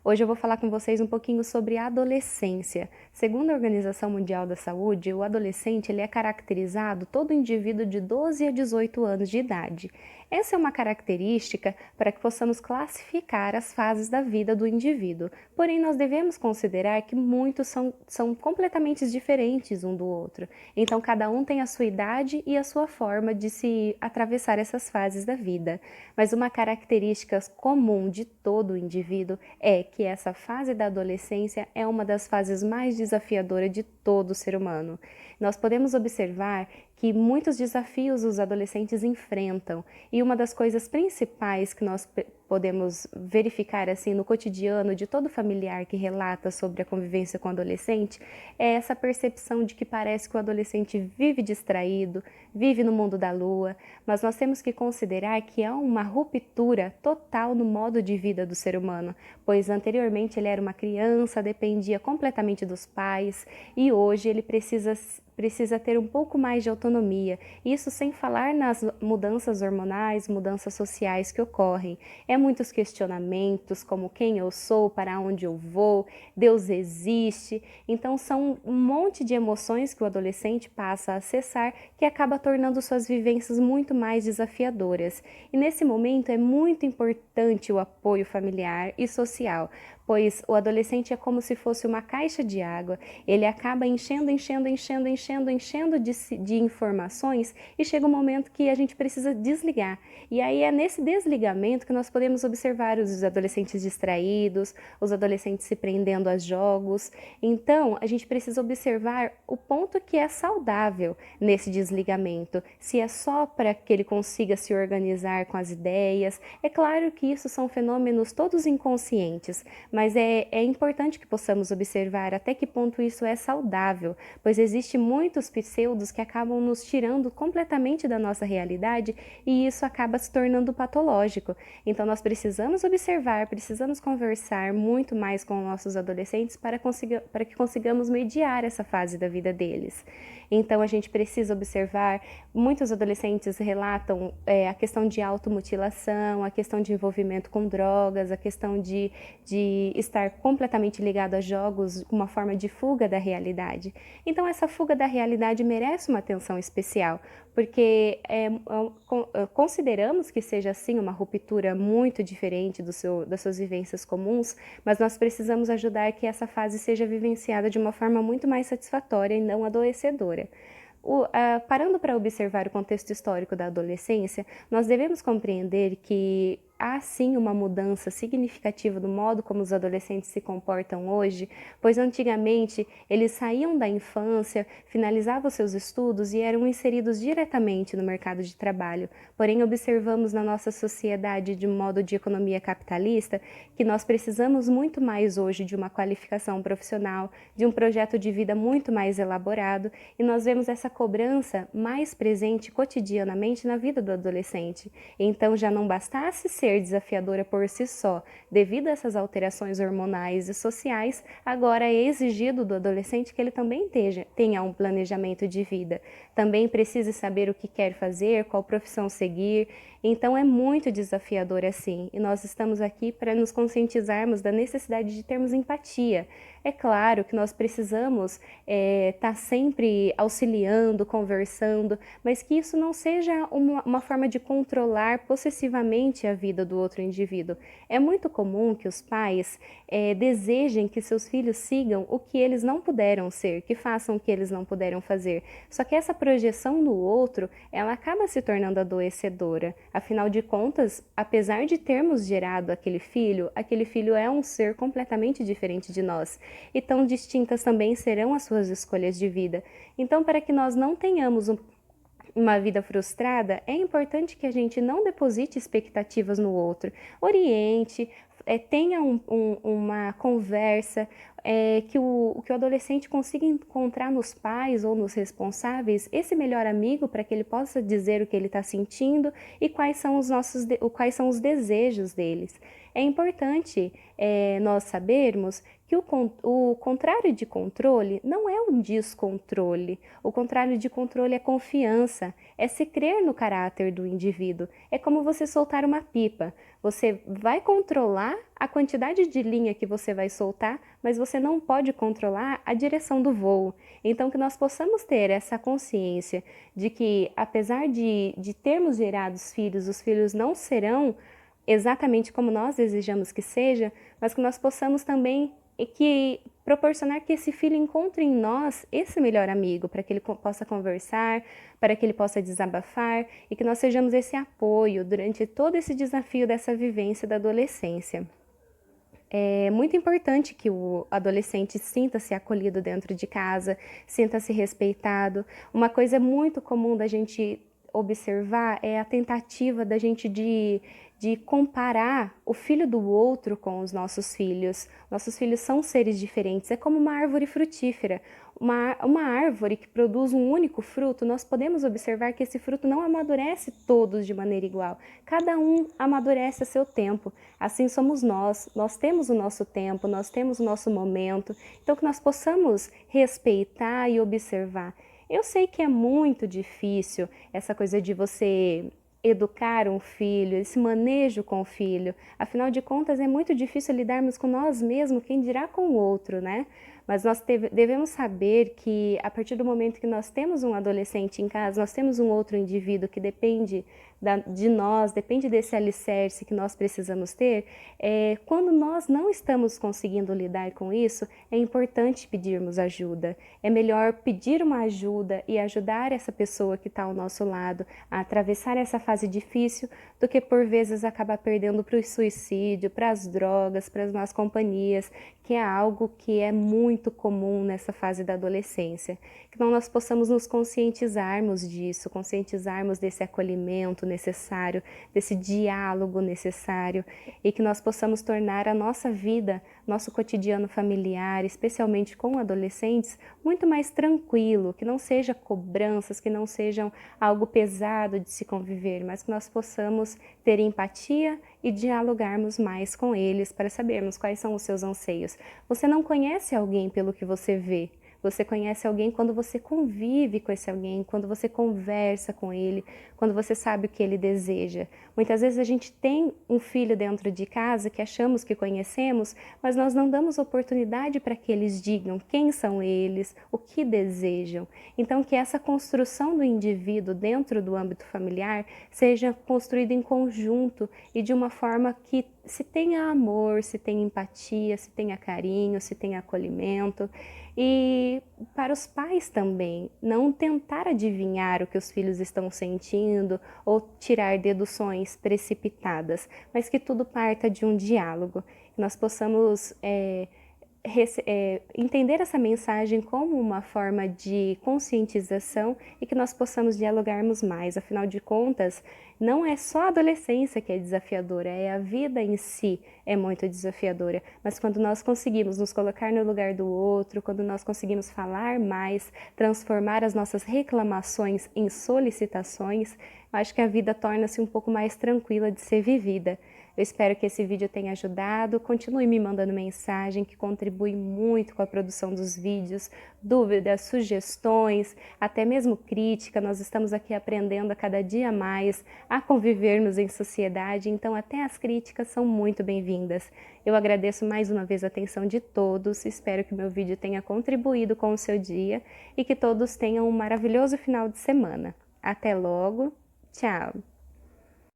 Hoje eu vou falar com vocês um pouquinho sobre a adolescência. Segundo a Organização Mundial da Saúde, o adolescente ele é caracterizado todo indivíduo de 12 a 18 anos de idade. Essa é uma característica para que possamos classificar as fases da vida do indivíduo. Porém, nós devemos considerar que muitos são completamente diferentes um do outro. Então, cada um tem a sua idade e a sua forma de se atravessar essas fases da vida. Mas uma característica comum de todo o indivíduo é que essa fase da adolescência é uma das fases mais desafiadoras de todo ser humano. Nós podemos observar que muitos desafios os adolescentes enfrentam e uma das coisas principais que nós podemos verificar assim no cotidiano de todo familiar que relata sobre a convivência com o adolescente é essa percepção de que parece que o adolescente vive distraído, vive no mundo da lua, mas nós temos que considerar que há uma ruptura total no modo de vida do ser humano, pois anteriormente ele era uma criança, dependia completamente dos pais e hoje ele precisa ter um pouco mais de autonomia, isso sem falar nas mudanças hormonais, mudanças sociais que ocorrem. É muitos questionamentos, como quem eu sou, para onde eu vou, Deus existe. Então são um monte de emoções que o adolescente passa a acessar que acaba tornando suas vivências muito mais desafiadoras. E nesse momento é muito importante o apoio familiar e social, pois o adolescente é como se fosse uma caixa de água, ele acaba enchendo de informações e chega um momento que a gente precisa desligar. E aí é nesse desligamento que nós podemos observar os adolescentes distraídos, os adolescentes se prendendo a jogos. Então, a gente precisa observar o ponto que é saudável nesse desligamento, se é só para que ele consiga se organizar com as ideias. É claro que isso são fenômenos todos inconscientes, mas é importante que possamos observar até que ponto isso é saudável, pois existe muitos pseudos que acabam nos tirando completamente da nossa realidade e isso acaba se tornando patológico. Então nós precisamos observar, precisamos conversar muito mais com nossos adolescentes para que consigamos mediar essa fase da vida deles. Então a gente precisa observar, muitos adolescentes relatam a questão de automutilação, a questão de envolvimento com drogas, a questão de estar completamente ligado a jogos, uma forma de fuga da realidade. Então essa fuga da realidade merece uma atenção especial, porque consideramos que seja assim uma ruptura muito diferente das suas vivências comuns, mas nós precisamos ajudar que essa fase seja vivenciada de uma forma muito mais satisfatória e não adoecedora. Parando para observar o contexto histórico da adolescência, nós devemos compreender que há sim uma mudança significativa do modo como os adolescentes se comportam hoje, pois antigamente eles saíam da infância, finalizavam seus estudos e eram inseridos diretamente no mercado de trabalho. Porém, observamos na nossa sociedade de modo de economia capitalista que nós precisamos muito mais hoje de uma qualificação profissional, de um projeto de vida muito mais elaborado e nós vemos essa cobrança mais presente cotidianamente na vida do adolescente. Então já não bastasse ser desafiadora por si só, devido a essas alterações hormonais e sociais, agora é exigido do adolescente que ele também tenha um planejamento de vida, também precise saber o que quer fazer, qual profissão seguir, então é muito desafiador assim, e nós estamos aqui para nos conscientizarmos da necessidade de termos empatia. É claro que nós precisamos estar sempre auxiliando, conversando, mas que isso não seja uma forma de controlar possessivamente a vida do outro indivíduo. É muito comum que os pais desejem que seus filhos sigam o que eles não puderam ser, que façam o que eles não puderam fazer. Só que essa projeção no outro, ela acaba se tornando adoecedora. Afinal de contas, apesar de termos gerado aquele filho é um ser completamente diferente de nós. E tão distintas também serão as suas escolhas de vida. Então, para que nós não tenhamos uma vida frustrada, é importante que a gente não deposite expectativas no outro. Oriente, tenha uma conversa, que o adolescente consiga encontrar nos pais ou nos responsáveis esse melhor amigo para que ele possa dizer o que ele está sentindo e quais são os desejos deles. É importante nós sabermos que o contrário de controle não é um descontrole. O contrário de controle é confiança, é se crer no caráter do indivíduo. É como você soltar uma pipa. Você vai controlar a quantidade de linha que você vai soltar, mas você não pode controlar a direção do voo. Então, que nós possamos ter essa consciência de que, apesar de termos gerados filhos, os filhos não serão exatamente como nós desejamos que seja, mas que nós possamos também proporcionar que esse filho encontre em nós esse melhor amigo, para que ele possa conversar, para que ele possa desabafar e que nós sejamos esse apoio durante todo esse desafio dessa vivência da adolescência. É muito importante que o adolescente sinta-se acolhido dentro de casa, sinta-se respeitado. Uma coisa muito comum da gente observar é a tentativa da gente de comparar o filho do outro com os nossos filhos. Nossos filhos são seres diferentes, é como uma árvore frutífera. Uma árvore que produz um único fruto, nós podemos observar que esse fruto não amadurece todos de maneira igual. Cada um amadurece a seu tempo. Assim somos nós temos o nosso tempo, nós temos o nosso momento. Então que nós possamos respeitar e observar. Eu sei que é muito difícil essa coisa de você educar um filho, esse manejo com o filho. Afinal de contas, é muito difícil lidarmos com nós mesmos, quem dirá com o outro, né? Mas nós devemos saber que a partir do momento que nós temos um adolescente em casa, nós temos um outro indivíduo que depende de nós, depende desse alicerce que nós precisamos ter, quando nós não estamos conseguindo lidar com isso, é importante pedirmos ajuda. É melhor pedir uma ajuda e ajudar essa pessoa que está ao nosso lado a atravessar essa fase difícil do que por vezes acabar perdendo para o suicídio, para as drogas, para as más companhias, que é algo que é muito comum nessa fase da adolescência. Que nós possamos nos conscientizarmos disso, conscientizarmos desse acolhimento necessário, desse diálogo necessário e que nós possamos tornar a nossa vida, nosso cotidiano familiar, especialmente com adolescentes, muito mais tranquilo, que não seja cobranças, que não sejam algo pesado de se conviver, mas que nós possamos ter empatia e dialogarmos mais com eles para sabermos quais são os seus anseios. Você não conhece alguém pelo que você vê. Você conhece alguém quando você convive com esse alguém, quando você conversa com ele, quando você sabe o que ele deseja. Muitas vezes a gente tem um filho dentro de casa que achamos que conhecemos, mas nós não damos oportunidade para que eles digam quem são eles, o que desejam. Então, que essa construção do indivíduo dentro do âmbito familiar seja construída em conjunto e de uma forma que se tenha amor, se tenha empatia, se tenha carinho, se tenha acolhimento. E para os pais também, não tentar adivinhar o que os filhos estão sentindo ou tirar deduções precipitadas, mas que tudo parta de um diálogo, que nós possamos entender essa mensagem como uma forma de conscientização e que nós possamos dialogarmos mais. Afinal de contas, não é só a adolescência que é desafiadora, é a vida em si é muito desafiadora. Mas quando nós conseguimos nos colocar no lugar do outro, quando nós conseguimos falar mais, transformar as nossas reclamações em solicitações, eu acho que a vida torna-se um pouco mais tranquila de ser vivida. Eu espero que esse vídeo tenha ajudado. Continue me mandando mensagem, que contribui muito com a produção dos vídeos, dúvidas, sugestões, até mesmo crítica. Nós estamos aqui aprendendo a cada dia mais a convivermos em sociedade, então até as críticas são muito bem-vindas. Eu agradeço mais uma vez a atenção de todos, espero que meu vídeo tenha contribuído com o seu dia e que todos tenham um maravilhoso final de semana. Até logo, tchau!